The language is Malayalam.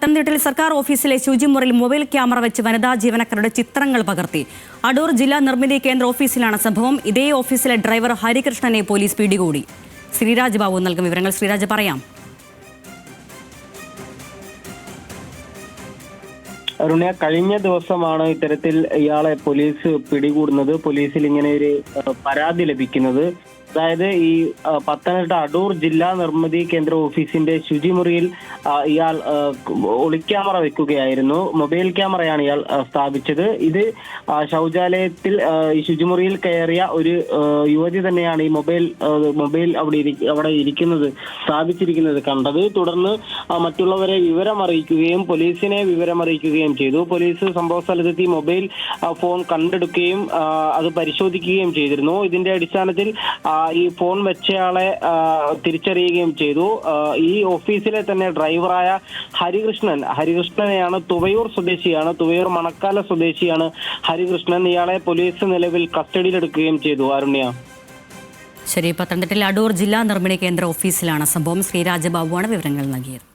പത്തനംതിട്ടയിൽ സർക്കാർ ഓഫീസിലെ ശുചിമുറിയിൽ മൊബൈൽ ക്യാമറ വെച്ച് വനിതാ ജീവനക്കാരുടെ ചിത്രങ്ങൾ പകർത്തി. അടൂർ ജില്ലാ നിർമ്മിതി കേന്ദ്ര ഓഫീസിലാണ് സംഭവം. ഇതേ ഓഫീസിലെ ഡ്രൈവർ ഹരികൃഷ്ണനെ പോലീസ് പിടികൂടി. ശ്രീരാജ് ബാബു നൽകും വിവരങ്ങൾ. ശ്രീരാജ്, പറയാം. അരുണ്യ, കഴിഞ്ഞ ദിവസമാണ് ഇത്തരത്തിൽ ഇയാളെ പോലീസ് പിടികൂടുന്നത്. പോലീസിൽ ഇങ്ങനെ ഒരു പരാതി ലഭിക്കുന്നത്. അതായത് ഈ പത്തനംതിട്ട അടൂർ ജില്ലാ നിർമ്മിതി കേന്ദ്ര ഓഫീസിന്റെ ശുചിമുറിയിൽ ഇയാൾ ഒളിക്യാമറ വെക്കുകയായിരുന്നു. മൊബൈൽ ക്യാമറയാണ് ഇയാൾ സ്ഥാപിച്ചത്. ഇത് ശൗചാലയത്തിൽ ഈ ശുചിമുറിയിൽ കയറിയ ഒരു യുവതി തന്നെയാണ് ഈ മൊബൈൽ അവിടെ ഇരിക്കുന്നത്, സ്ഥാപിച്ചിരിക്കുന്നത് കണ്ടത്. തുടർന്ന് മറ്റുള്ളവരെ വിവരമറിയിക്കുകയും പോലീസിനെ വിവരമറിയിക്കുകയും ചെയ്തു. പോലീസ് സംഭവ സ്ഥലത്തെത്തി മൊബൈൽ ഫോൺ കണ്ടെടുക്കുകയും അത് പരിശോധിക്കുകയും ചെയ്തിരുന്നു. ഇതിന്റെ അടിസ്ഥാനത്തിൽ ഈ ഫോൺ വെച്ചയാളെ തിരിച്ചറിയുകയും ചെയ്തു. ഈ ഓഫീസിലെ തന്നെ ഡ്രൈവറായ ഹരികൃഷ്ണനെയാണ്, തുവയൂർ സ്വദേശിയാണ്, തുവയൂർ മണക്കാല സ്വദേശിയാണ് ഹരികൃഷ്ണൻ. ഇയാളെ പോലീസ് നിലവിൽ കസ്റ്റഡിയിലെടുക്കുകയും ചെയ്തു. അരുണ്യ, ശരി. പത്തനംതിട്ടയിൽ അടൂർ ജില്ലാ നിർമ്മിതി കേന്ദ്ര ഓഫീസിലാണ് സംഭവം. ശ്രീരാജ് ബാബുവാണ് വിവരങ്ങൾ നൽകിയത്.